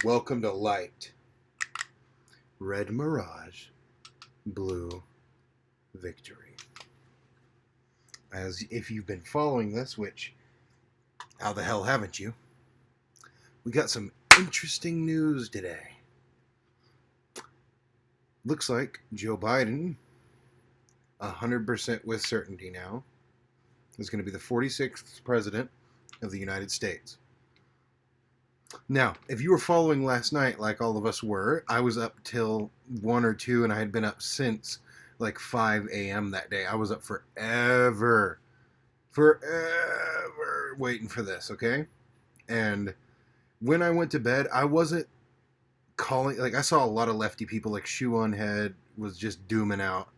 Welcome to light. Red Mirage, blue victory. As if you've been following this, which how the hell haven't you? We got some interesting news today. Looks like Joe Biden, 100% with certainty now, is going to be the 46th president of the United States. Now, if you were following last night, like all of us were, I was up till 1 or 2, and I had been up since like 5 a.m. that day. I was up forever waiting for this, okay? And when I went to bed, I wasn't calling, like I saw a lot of lefty people, like Shoe on Head was just dooming out.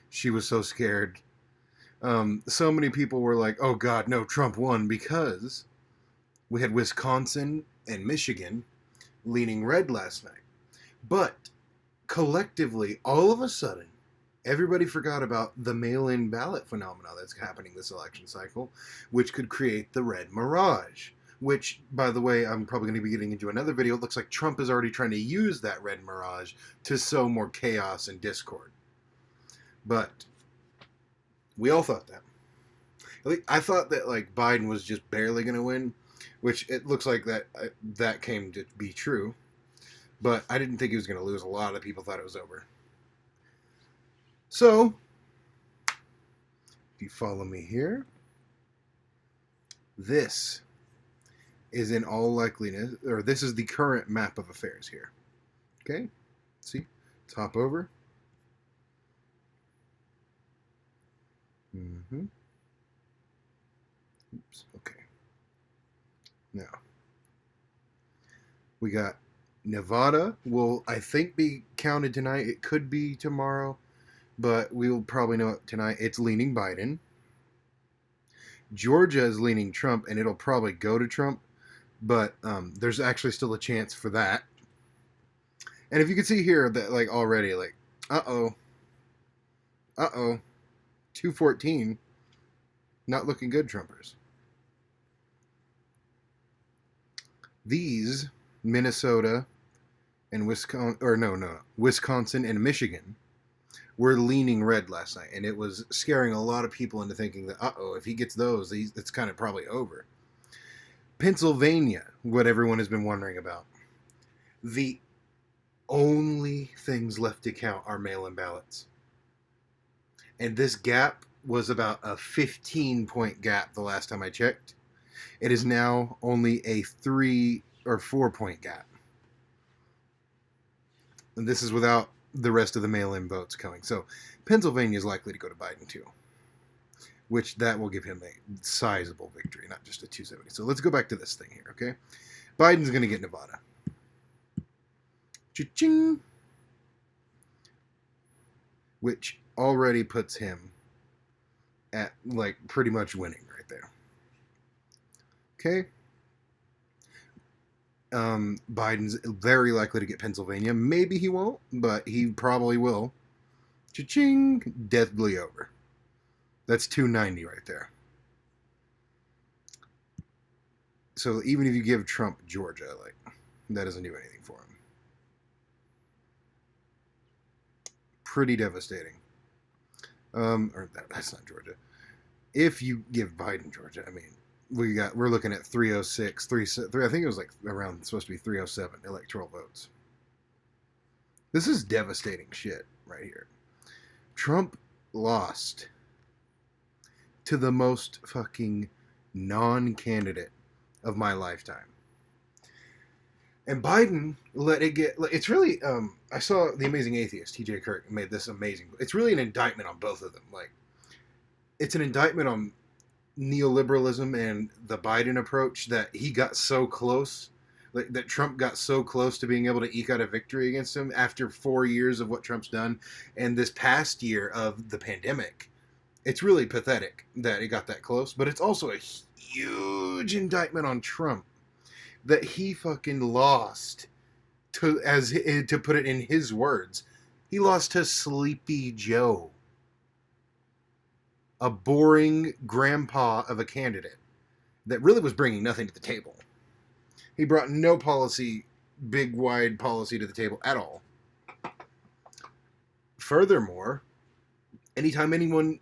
She was so scared. So many people were like, oh God, no, Trump won, because we had Wisconsin and Michigan leaning red last night. But collectively, all of a sudden, everybody forgot about the mail-in ballot phenomena that's happening this election cycle, which could create the red mirage. Which, by the way, I'm probably going to be getting into another video. It looks like Trump is already trying to use that red mirage to sow more chaos and discord. But we all thought that. I thought that like Biden was just barely going to win, which it looks like that came to be true. But I didn't think he was going to lose. A lot of people thought it was over. So, if you follow me here, this is in all likeliness, or this is the current map of affairs here. Okay? See? Top over. Oops. Okay. Now, we got Nevada will, I think, be counted tonight. It could be tomorrow, but we'll probably know it tonight. It's leaning Biden. Georgia is leaning Trump, and it'll probably go to Trump, but there's actually still a chance for that. And if you can see here that, like, already, like, uh-oh, 214, not looking good, Trumpers. These, Minnesota and Wisconsin and Michigan, were leaning red last night, and it was scaring a lot of people into thinking that, if he gets those, it's kind of probably over. Pennsylvania, what everyone has been wondering about. The only things left to count are mail-in ballots. And this gap was about a 15-point gap the last time I checked. It is now only a 3 or 4-point gap. And this is without the rest of the mail-in votes coming. So Pennsylvania is likely to go to Biden too, which that will give him a sizable victory, not just a 270. So let's go back to this thing here, okay? Biden's going to get Nevada. Cha-ching! Which already puts him at, like, pretty much winning right there. Okay? Biden's very likely to get Pennsylvania. Maybe he won't, but he probably will. Cha-ching! Deadly over. That's 290 right there. So even if you give Trump Georgia, like, that doesn't do anything for him. Pretty devastating. That's not Georgia. If you give Biden Georgia, I mean, we're looking at 306, 3, I think it was like around, supposed to be 307 electoral votes. This is devastating shit right here. Trump lost to the most fucking non-candidate of my lifetime. And Biden let it get, it's really, I saw The Amazing Atheist, TJ Kirk, made this amazing, it's really an indictment on both of them. Like, it's an indictment on neoliberalism and the Biden approach, that he got so close, like that Trump got so close to being able to eke out a victory against him after 4 years of what Trump's done, and this past year of the pandemic. It's really pathetic that it got that close, but it's also a huge indictment on Trump that he fucking lost to put it in his words, he lost to Sleepy Joe, a boring grandpa of a candidate that really was bringing nothing to the table. He brought no policy big, wide policy to the table at all. Furthermore, anytime anyone,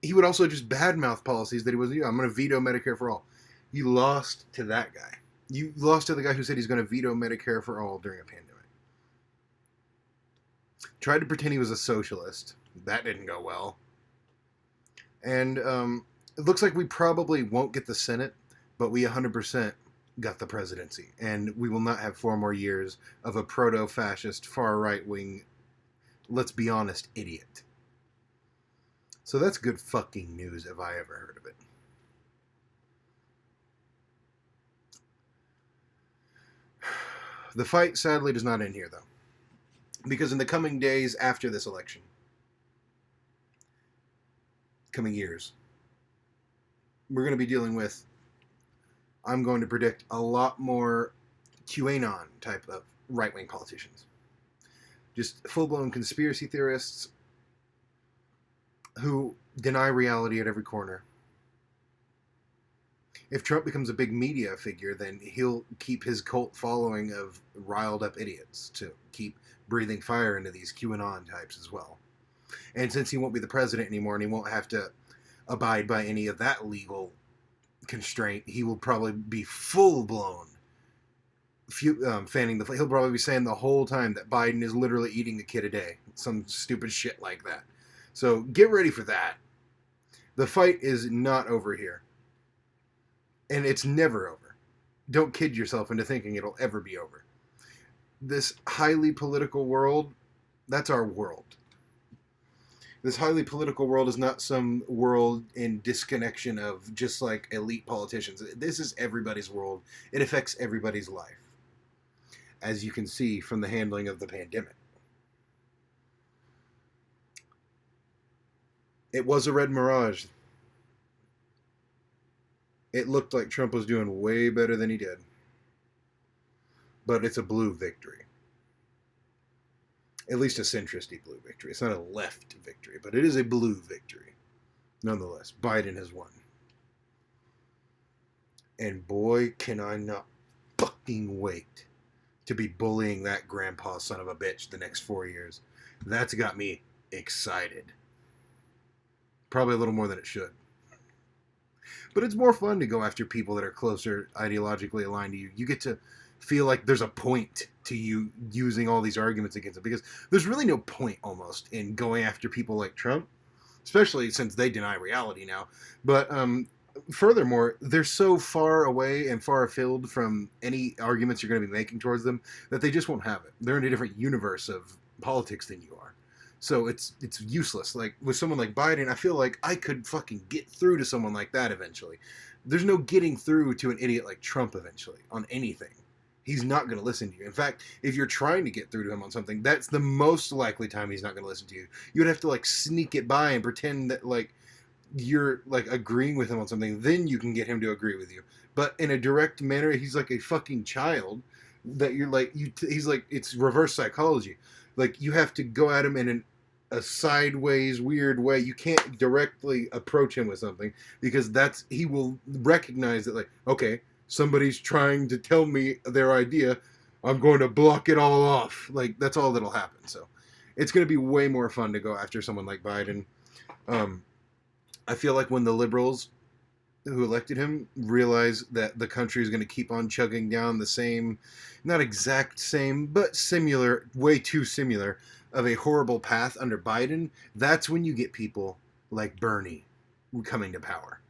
he would also just badmouth policies that he wasn't. I'm going to veto Medicare for all. You lost to that guy. You lost to the guy who said he's going to veto Medicare for all during a pandemic. Tried to pretend he was a socialist. That didn't go well. And it looks like we probably won't get the Senate, but we 100% got the presidency. And we will not have 4 more years of a proto-fascist, far-right-wing, let's be honest, idiot. So that's good fucking news if I ever heard of it. The fight, sadly, does not end here, though. Because in the coming days after this election, coming years, we're going to be dealing with, I'm going to predict, a lot more QAnon type of right-wing politicians. Just full-blown conspiracy theorists who deny reality at every corner. If Trump becomes a big media figure, then he'll keep his cult following of riled up idiots to keep breathing fire into these QAnon types as well. And since he won't be the president anymore and he won't have to abide by any of that legal constraint, he will probably be full-blown fanning the flag. He'll probably be saying the whole time that Biden is literally eating a kid a day. Some stupid shit like that. So get ready for that. The fight is not over here. And it's never over. Don't kid yourself into thinking it'll ever be over. This highly political world, that's our world. This highly political world is not some world in disconnection of just like elite politicians. This is everybody's world. It affects everybody's life, as you can see from the handling of the pandemic. It was a red Mirage. It looked like Trump was doing way better than he did. But it's a blue victory. At least a centristy blue victory. It's not a left victory, but it is a blue victory. Nonetheless, Biden has won. And boy, can I not fucking wait to be bullying that grandpa son of a bitch the next 4 years. That's got me excited. Probably a little more than it should. But it's more fun to go after people that are closer ideologically aligned to you. You get to feel like there's a point to you using all these arguments against them, because there's really no point almost in going after people like Trump, especially since they deny reality now. But furthermore, they're so far away and far afield from any arguments you're going to be making towards them that they just won't have it. They're in a different universe of politics than you are. So it's useless. Like with someone like Biden, I feel like I could fucking get through to someone like that eventually. There's no getting through to an idiot like Trump eventually on anything. He's not going to listen to you. In fact, if you're trying to get through to him on something, that's the most likely time he's not going to listen to you. You would have to like sneak it by and pretend that like you're like agreeing with him on something. Then you can get him to agree with you. But in a direct manner, he's like a fucking child that you're like, he's like, it's reverse psychology. Like you have to go at him in a sideways, weird way. You can't directly approach him with something because he will recognize that like, okay, somebody's trying to tell me their idea. I'm going to block it all off. Like that's all that'll happen. So it's going to be way more fun to go after someone like Biden. I feel like when the liberals who elected him realize that the country is going to keep on chugging down the same, not exact same, but similar, way too similar, of a horrible path under Biden, that's when you get people like Bernie coming to power.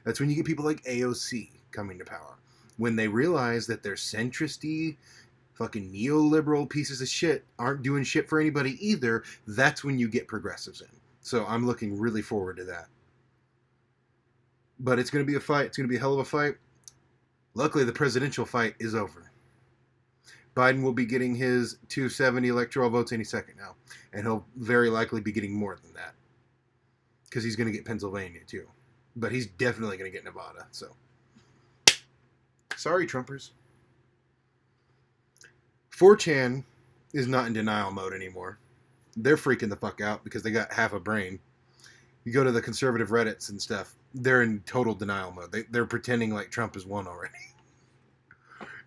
That's when you get people like AOC coming to power. When they realize that their centristy, fucking neoliberal pieces of shit aren't doing shit for anybody either, that's when you get progressives in. So I'm looking really forward to that. But it's going to be a fight. It's going to be a hell of a fight. Luckily, the presidential fight is over. Biden will be getting his 270 electoral votes any second now. And he'll very likely be getting more than that. Because he's going to get Pennsylvania, too. But he's definitely going to get Nevada, so. Sorry, Trumpers. 4chan is not in denial mode anymore. They're freaking the fuck out because they got half a brain. You go to the conservative Reddits and stuff, they're in total denial mode. They're pretending like Trump has won already.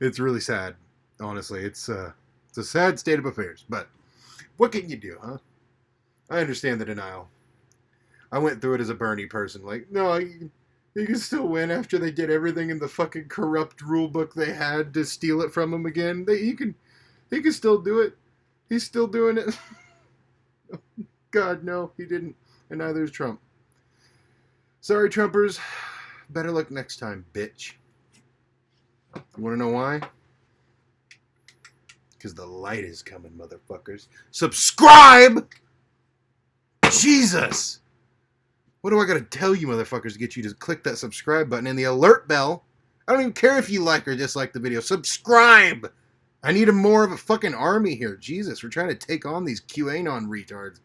It's really sad. Honestly, it's a sad state of affairs. But what can you do, huh? I understand the denial. I went through it as a Bernie person. Like, no, you can still win after they did everything in the fucking corrupt rule book they had to steal it from him again. He can still do it. He's still doing it. God, no, he didn't. And neither is Trump. Sorry, Trumpers. Better luck next time, bitch. You want to know why? Because the light is coming, motherfuckers. Subscribe! Jesus! What do I gotta tell you, motherfuckers, to get you to click that subscribe button and the alert bell? I don't even care if you like or dislike the video. Subscribe! I need more of a fucking army here. Jesus, we're trying to take on these QAnon retards.